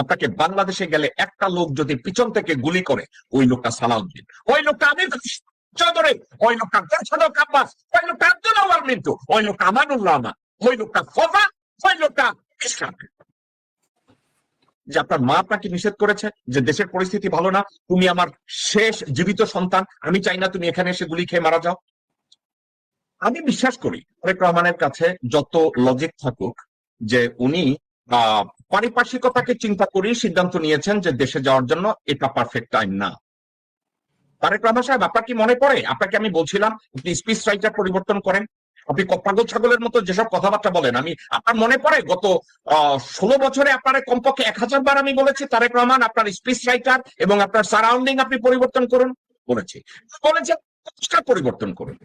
আপনাকে বাংলাদেশে গেলে একটা লোক যদি পিছন থেকে গুলি করে, ওই লোকটা সালাউদ্দিন, ওই লোকটা আমির চৌধুরী, ওই লোকটা গোরছাদক আব্বাস, ওই লোকটা আব্দুল আওয়াল মিন্টু, ওই লোকটা আমানুর রহমান, ওই লোকটা ফজা, ওই লোকটা ইসলাম। যে আপনার মা আপনাকে নিষেধ করেছে যে দেশের পরিস্থিতি ভালো না, তুমি আমার শেষ জীবিত সন্তান, আমি চাই না তুমি এখানে এসে গুলি খেয়ে মারা যাও। আমি বিশ্বাস করি তারেক রহমানের কাছে যত লজিক থাকুক, যে উনি পারিপার্শ্বিকতাকে চিন্তা করেই সিদ্ধান্ত নিয়েছেন যে দেশে যাওয়ার জন্য এটা পারফেক্ট টাইম না। তারেক রহমান সাহেব, আপনার কি মনে পড়ে, আপনাকে আমি বলছিলাম আপনি স্পিচ রাইটার পরিবর্তন করেন, আপনি পাগল ছাগলের মতো যেসব কথাবার্তা বলেন, আমি আপনার মনে পড়ে গত 16 বছরে আপনার কমপক্ষে 1000 বার আমি বলেছি তারেক রহমান আপনার স্পিচ রাইটার এবং আপনার সারাউন্ডিং আপনি পরিবর্তন করুন, বলেছি। বলেছে পরিবর্তন করুন,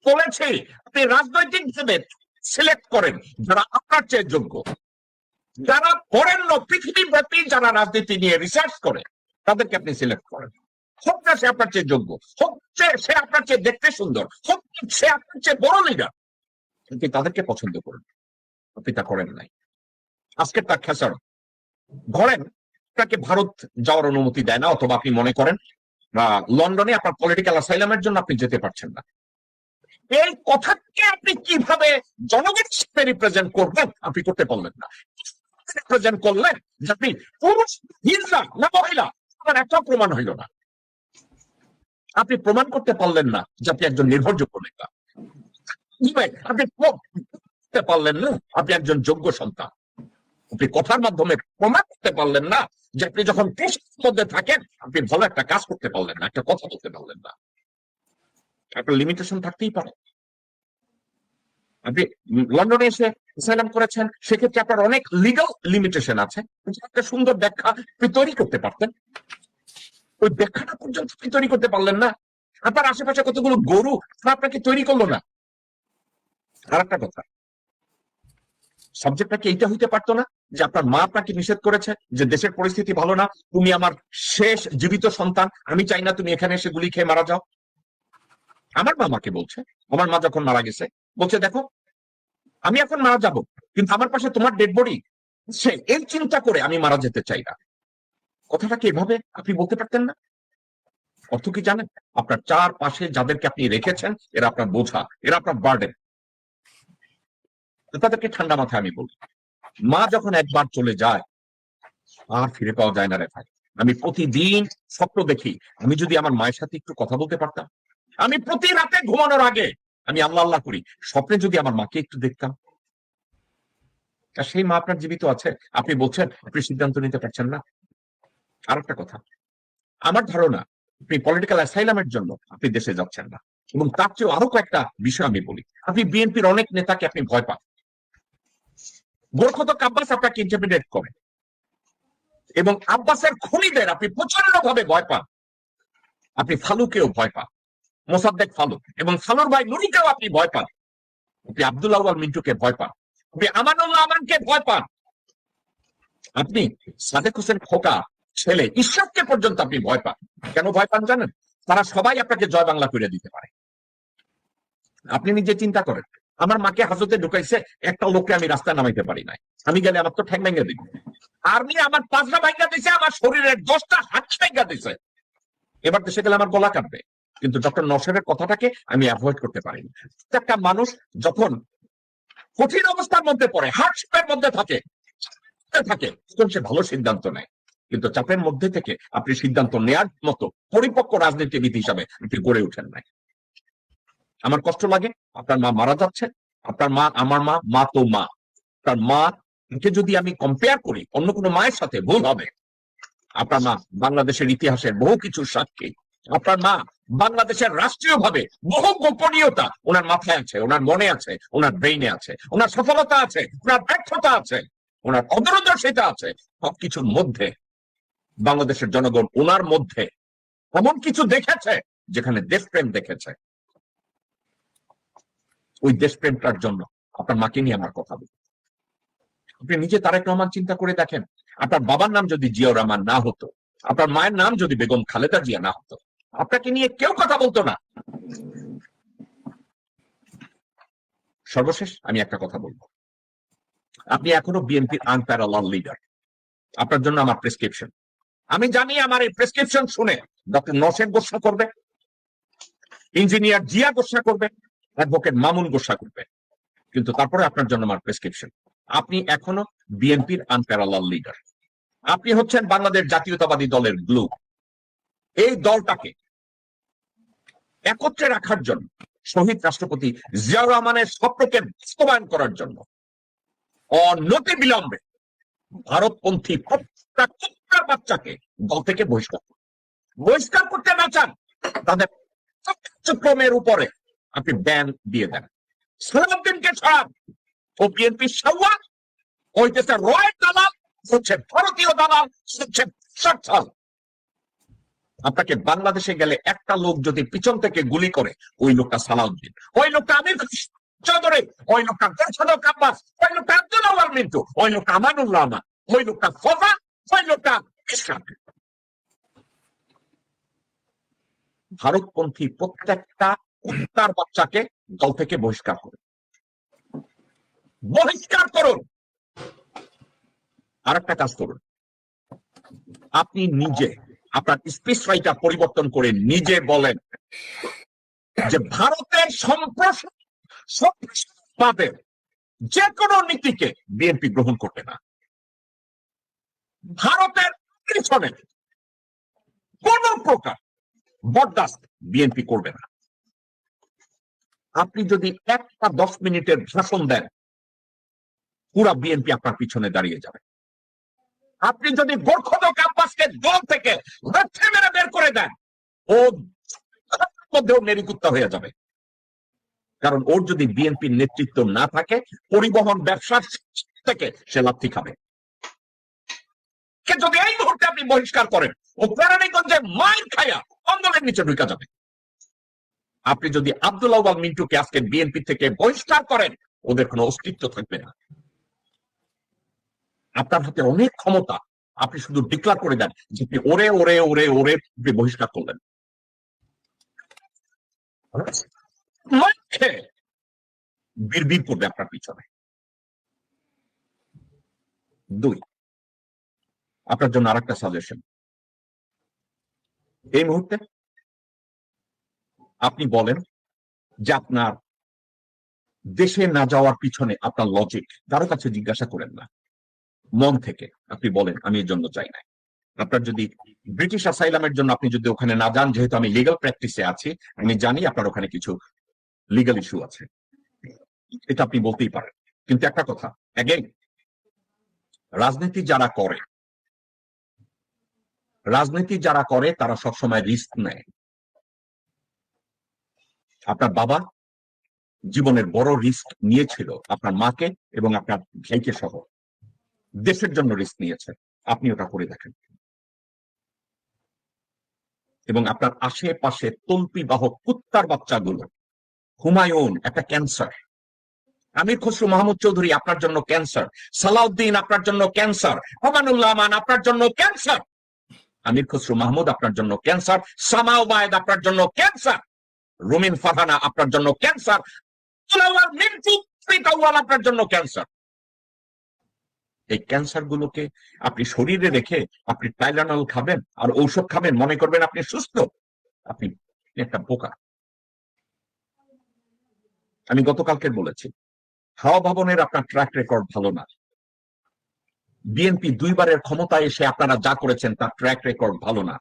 বলেছে আপনি রাজনৈতিক ভাবে সিলেক্ট করেন যারা আপনার চেয়ে যোগ্য, যারা বরেণ্য, পৃথিবীব্যাপী যারা রাজনীতি নিয়ে রিসার্চ করে তাদেরকে আপনি সিলেক্ট করেন। হোক না সে আপনার চেয়ে যোগ্য, হোক সে আপনার চেয়ে দেখতে সুন্দর, হোক সে আপনার চেয়ে বড় লিডার, আপনি তাদেরকে পছন্দ করুন। আপনি তা করেন নাই। আজকে তার খেসার ধরেন আপনাকে ভারত যাওয়ার অনুমতি দেয় না, অথবা আপনি মনে করেন লন্ডনে আপনার পলিটিক্যাল অ্যাসাইলামের জন্য আপনি যেতে পারছেন না। এই কথাকে আপনি কিভাবে জনগণের সাথে রিপ্রেজেন্ট করবেন? আপনি করতে পারলেন না। রিপ্রেজেন্ট করলেন যে আপনি পুরুষ, হিজড়া না মহিলা, আপনার একটাও প্রমাণ হইল না। আপনি প্রমাণ করতে পারলেন না যে আপনি একজন নির্ভরযোগ্য নেতা। আপনি করতে পারলেন না আপনি একজন যোগ্য সন্তান। আপনি কথার মাধ্যমে প্রমাণ করতে পারলেন না যে আপনি যখন পেশার মধ্যে থাকেন আপনি ভালো একটা কাজ করতে পারলেন না, একটা কথা বলতে পারলেন না। একটা লিমিটেশন থাকতেই পারে। আপনি লন্ডনে এসে অ্যাসাইলাম করেছেন, সেক্ষেত্রে আপনার অনেক লিগাল লিমিটেশন আছে, একটা সুন্দর ব্যাখ্যা আপনি তৈরি করতে পারতেন। ওই ব্যাখ্যাটা পর্যন্ত আপনি তৈরি করতে পারলেন না। আপনার আশেপাশে কতগুলো গরু আপনাকে তৈরি করলো না। আর একটা কথা, সাবজেক্টটা কি এইটা হইতে পারতো না যে আপনার মা আপনাকে নিষেধ করেছে যে দেশের পরিস্থিতি ভালো না, তুমি আমার শেষ জীবিত সন্তান, আমি চাই না তুমি এখানে এসে গুলি খেয়ে মারা যাও। আমার মা আমাকে বলছে, আমার মা যখন মারা গেছে বলছে, দেখো আমি এখন মারা যাব, কিন্তু আমার পাশে তোমার ডেড বডি, সে এই চিন্তা করে আমি মারা যেতে চাই না। কথাটা কি এভাবে আপনি বলতে পারতেন না? অর্থ কি জানেন? আপনার চারপাশে যাদেরকে আপনি রেখেছেন এরা আপনার বোঝা, এরা আপনার বার্ডেন। তাদেরকে ঠান্ডা মাথায় আমি বলি, মা যখন একবার চলে যায় আর ফিরে পাওয়া যায় না রে ভাই। আমি প্রতিদিন স্বপ্ন দেখি, আমি যদি আমার মায়ের সাথে একটু কথা বলতে পারতাম। আমি প্রতি রাতে ঘুমানোর আগে আমি আল্লাহ আল্লাহ করি, স্বপ্নে যদি আমার মাকে একটু দেখতাম। আর সেই মা আপনার জীবিত আছে, আপনি বলছেন আপনি সিদ্ধান্ত নিতে পারছেন না। আর একটা কথা, আমার ধারণা আপনি পলিটিক্যাল অ্যাসাইলামের জন্য আপনি দেশে যাচ্ছেন না। এবং তার চেয়েও আরো কয়েকটা বিষয় আমি বলি, আপনি বিএনপির অনেক নেতাকে আপনি ভয় পান। গোরখত আব্বাস আপনাকে ইন্টারপ্রিটেট করে, এবং আব্বাসের খুনিদের আপনি প্রচন্ড ভাবে ভয় পান। আপনি ফালুকেও ভয় পান, মোসাদ্দেক ফালু, এবং ফালুর ভাই নুরুকেও আপনি ভয় পান। আপনি আব্দুল আওয়াল মিন্টুকে ভয় পান, আপনি আমানুল্লাহ আমানকে ভয় পান, আপনি সাদেক হোসেন খোকা ছেলে ইশরাককে পর্যন্ত আপনি ভয় পান। কেন ভয় পান জানেন? তারা সবাই আপনাকে জয় বাংলা করে দিতে পারে। আপনি নিজে চিন্তা করেন, আমার মাকে হাজতে ঢুকাইছে, একটা লোককে আমি রাস্তায় নামাইতে পারি নাই, আমি গেলে আমার তো ঠ্যাং ভেঙে দিবে। আর্মি আমার 5টা ভাঙ্গা দিছে, আমার শরীরের 10টা হাত ভাঙ্গা দিছে, এবার দেশে গেলে আমার গলা কাটবে। কিন্তু ডক্টর নওশাদের কথাটাকে আমি অ্যাভয়েড করতে পারিনি। একটা মানুষ যখন কঠিন অবস্থার মধ্যে পড়ে, হার্ডশিপের মধ্যে থাকে তখন সে ভালো সিদ্ধান্ত নেয়। কিন্তু চাপের মধ্যে থেকে আপনি সিদ্ধান্ত নেয়ার মতো পরিপক্ক রাজনীতিবিদ হিসাবে আপনি গড়ে ওঠেন নাই। আমার কষ্ট লাগে, আপনার মা মারা যাচ্ছে, আপনার মা আমার মা, মা তো মা, তার মা কে যদি আমি কম্পেয়ার করি অন্য কোনো মায়ের সাথে ভুল হবে। আপনার মা বাংলাদেশের ইতিহাসের বহু কিছু সাক্ষী। আপনার মা বাংলাদেশের রাষ্ট্রীয় ভাবে বহু গোপনীয়তা ওনার মাথায় আছে, ওনার মনে আছে, ওনার ব্রেইনে আছে, ওনার সফলতা আছে, ওনার ব্যর্থতা আছে, ওনার অদূরদর্শিতা আছে। সবকিছুর মধ্যে বাংলাদেশের জনগণ ওনার মধ্যে এমন কিছু দেখেছে যেখানে দেশপ্রেম দেখেছে। ওই দেশপ্রেমটার জন্য আপনার মাকে নিয়ে আমার কথা বলি। আপনি নিজে তারেক রহমান চিন্তা করে দেখেন, আপনার বাবার নাম যদি জিয়াউর রহমান না হতো, আপনার মায়ের নাম যদি বেগম খালেদা জিয়া না হতো, আপনাকে নিয়ে কেউ কথা বলতো না। সর্বশেষ আমি একটা কথা বলবো, আপনি এখনো বিএনপির আনপ্যারালাল লিডার। আপনার জন্য আমার প্রেসক্রিপশন। আমি জানি আমার এই প্রেসক্রিপশন শুনে ডক্টর নওশেদ গোসা করবে, ইঞ্জিনিয়ার জিয়া গোসা করবে, অ্যাডভোকেট মামুন গোসা করবে, কিন্তু তারপরে আপনার জন্য আমার প্রেসক্রিপশন। আপনি এখনো বিএনপির আনপ্যারালাল লিডার। আপনি হচ্ছেন বাংলাদেশ জাতীয়তাবাদী দলের গ্লু। এই দলটাকে একত্রে রাখার জন্য, শহীদ রাষ্ট্রপতি জিয়াউর রহমানের স্বপ্নকে বাস্তবায়ন করার জন্য অনতি বিলম্বে ভারতপন্থী প্রত্যেকটা কুত্তার বাচ্চাকে দল থেকে বহিষ্কার করতে না চান, তাদের কার্যক্রমের উপরে আপনি ব্যান দিয়ে দেন। সালাউদ্দিনকে ছাড়ান, ও বিএনপি সাওয়া, ওই দেশের রয়ের দালাল, হচ্ছে ভারতীয় দালাল, হচ্ছে সার্থাল। আপনাকে বাংলাদেশে গেলে একটা লোক যদি পিছন থেকে গুলি করে, ওই লোকটা সালাউদ্দিন, ওই লোকটা আমির চৌধুরী, ওই লোকটা দেশাদক আব্বাস, ওই লোকটা আব্দুল আওয়াল মিন্টু, ওই লোকটা আমানুল্লাহ আমান, ওই লোকটা ফজা, ওই লোকটা ইসলাম। ভারতপন্থী প্রত্যেকটা কুত্তার বাচ্চাকে দল থেকে বহিষ্কার করুন, বহিষ্কার করুন। আর একটা কাজ করুন, আপনি নিজে আপনার স্পিচ রাইটার পরিবর্তন করে নিজে বলেন যে ভারতের সম্প্রসারণবাদের যে কোনো নীতিকে বিএনপি গ্রহণ করবে না, ভারতের পিছনে কোন প্রকার বরদাস্ত বিএনপি করবে না। আপনি যদি একটা 10 মিনিটের ভাষণ দেন, পুরা বিএনপি আপনার পিছনে দাঁড়িয়ে যাবে। আপনি যদি গোরখদক আব্বাসকে দল থেকে লাথি মেরে বের করে দেন, ও মধ্যেও নেরিকুত্তা হয়ে যাবে। কারণ ওর যদি বিএনপির নেতৃত্ব না থাকে, পরিবহন ব্যবসার থেকে সে লাথি খাবে। যদি এই মুহূর্তে আপনি বহিষ্কার করেন, ও কেরানীগঞ্জে মাইর খায়া আন্দোলনের নিচে ঢুকা যাবে। আপনি যদি আব্দুল আওয়াল মিন্টুকে আজকে বিএনপি থেকে বহিষ্কার করেন, ওদের কোনো অস্তিত্ব থাকবে না। আপনার হাতে অনেক ক্ষমতা, আপনি শুধু ডিক্লার করে দেন যে ওরে ওরে ওরে ওরে বহিষ্কার করলেন। বিড়বিড় করবে আপনার পিছনে। 2, আপনার জন্য আরেকটা সাজেশন। এই মুহূর্তে আপনি বলেন যে আপনার দেশে না যাওয়ার পিছনে আপনার লজিক কারো কাছে জিজ্ঞাসা করেন না, মন থেকে আপনি বলেন আমি এর জন্য চাই না। আপনার যদি ব্রিটিশ অ্যাসাইলামের জন্য আপনি যদি ওখানে না যান, যেহেতু আমি লিগাল প্র্যাকটিসে আছি, আমি জানি আপনার ওখানে কিছু লিগাল ইস্যু আছে, এটা আপনি বলতেই পারেন। কিন্তু একটা কথা, অ্যাগেইন, রাজনীতি যারা করে তারা সবসময় রিস্ক নেয়। আপনার বাবা জীবনের বড় রিস্ক নিয়েছিল আপনার মাকে এবং আপনার ভাইকে সহ, দেশের জন্য রিস্ক নিয়েছে। আপনি ওটা করে দেখেন। এবং আপনার আশেপাশে তল্পি বাহক কুত্তার বাচ্চাগুলো, হুমায়ুন একটা ক্যান্সার, আমির খসরু মাহমুদ চৌধুরী আপনার জন্য ক্যান্সার, সালাউদ্দিন আপনার জন্য ক্যান্সার, আমানুল্লাহ আমান আপনার জন্য ক্যান্সার, আমির খসরু মাহমুদ আপনার জন্য ক্যান্সার, সামা ওবায়েদ আপনার জন্য ক্যান্সার, রুমিন ফারহানা আপনার জন্য ক্যান্সার, মিন্টু আপনার জন্য ক্যান্সার। এই ক্যান্সার গুলোকে আপনি শরীরে রেখে আপনি টাইলানল খাবেন আর ঔষধ খাবেন, মনে করবেন আপনি সুস্থ। আপনি একটা বোকা। আমি গতকালকে বলেছি, হাওয়া ভবনের আপনার ট্র্যাক রেকর্ড ভালো না। বিএনপি 2 বারের ক্ষমতায় এসে আপনারা যা করেছেন তার ট্র্যাক রেকর্ড ভালো না।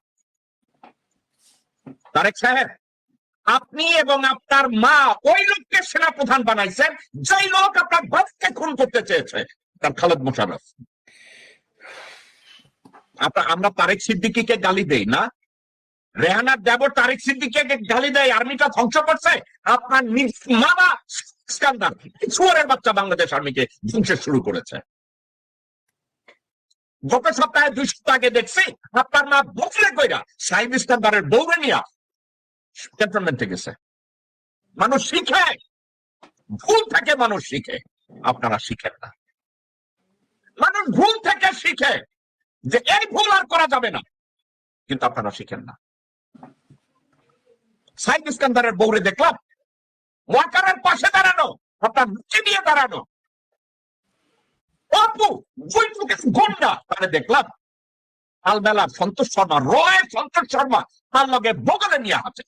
তারেক সাহেব, আপনি এবং আপনার মা ওই লোককে সেনাপ্রধান বানাইছেন, যেই লোক আপনার বাপকে খুন করতে চেয়েছে, তার খালেদ মোশাররফ। আমরা তারেক সিদ্দিকীকে গালি দেই না, রেহানার দেবর তারেক সিদ্দিকীকে গালি দেয় আর্মিটা ধ্বংস করছে। আপনার মামা ইস্কান্দার শুয়োরের বাচ্চা বাংলাদেশ আর্মিকে ধ্বংস শুরু করেছে। গত সপ্তাহে 2 সপ্তাহ আগে দেখছি আপনার মা বসলে কইরা শাহিদ ইস্কান্দারের বউরে নিয়ে ক্যান্টনমেন্টে গেছে। মানুষ শিখে, ভুল থেকে মানুষ শিখে, আপনারা শিখেন না। মানুষ ভুল থেকে শিখে যে এই ভুল আর করা যাবে না, কিন্তু আপনারা শিখেন না। শাহিদ ইস্কান্দারের বউরে দেখলাম ওয়াকারের পাশে দাঁড়ানো, আপনার মুখে দিয়ে দাঁড়ানো। অপু বৈঠকে গন্ডা তাহলে দেখলাম কালবেলা সন্তোষ শর্মা রয়ের সন্তোষ শর্মা তার লগে বগলে নিয়ে আছে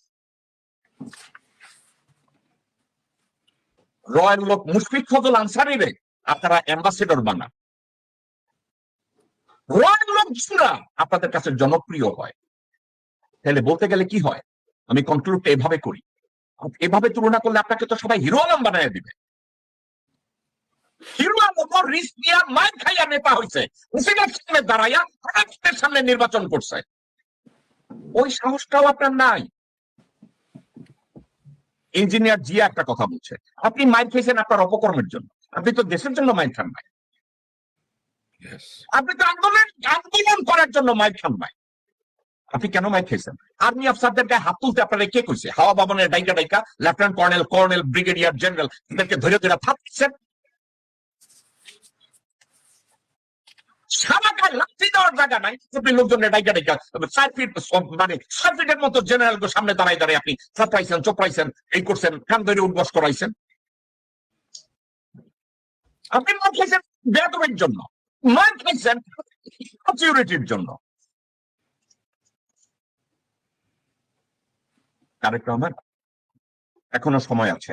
রয়ের লোক মুশফিক ফজল আনসারি রে আপনারা অ্যাম্বাসেডর বানান রয়ের লোকরা আপনাদের কাছে জনপ্রিয় হয় তাহলে বলতে গেলে কি হয় আমি কন্ট্রোলটা এভাবে করি এভাবে তুলনা করলে আপনাকে তো সবাই হিরো আলম বানায় দিবে হিরো আলম রিস্ক দিয়া মাইক খাইয়া নেতা হয়েছে হুসেনের সামনে দাঁড়াইয়া প্রধানমন্ত্রীর সামনে নির্বাচন করছে ওই সাহসটাও আপনার নাই ইঞ্জিনিয়ার জিয়া একটা কথা বলছে আপনি মাইক খেয়েছেন আপনার অপকর্মের জন্য আপনি তো দেশের জন্য মাইক খান নাই আপনি তো আন্দোলন করার জন্য মাইক খান নাই আপনি কেন মাইক খেয়েছেন আর্মি অফিসারদের গায়ে হাত তুলতে আপনারা কে কইছে হাওয়া ভবনের ডাইকা ডাইকা লেফটেন্যান্ট কর্নেল ব্রিগেডিয়ার জেনারেল এদেরকে ধরে ধরে থাকছেন সারাকায় লাঠি দেওয়ার জায়গা নাই আপনি লোকজনের ডাইকা ডাইকা 4 ফিট মানে 6 ফিটের মতো জেনারেল সামনে দাঁড়ায় দাঁড়ায় আপনি চাপড়াইছেন চোপড়াইছেন এই করছেন কান ধরে উদ্বাস করাইছেন আপনি মার খাইছেন বেয়াদবের জন্য মার খাইছেন সিকিউরিটির জন্য তারেক রহমান এখনো সময় আছে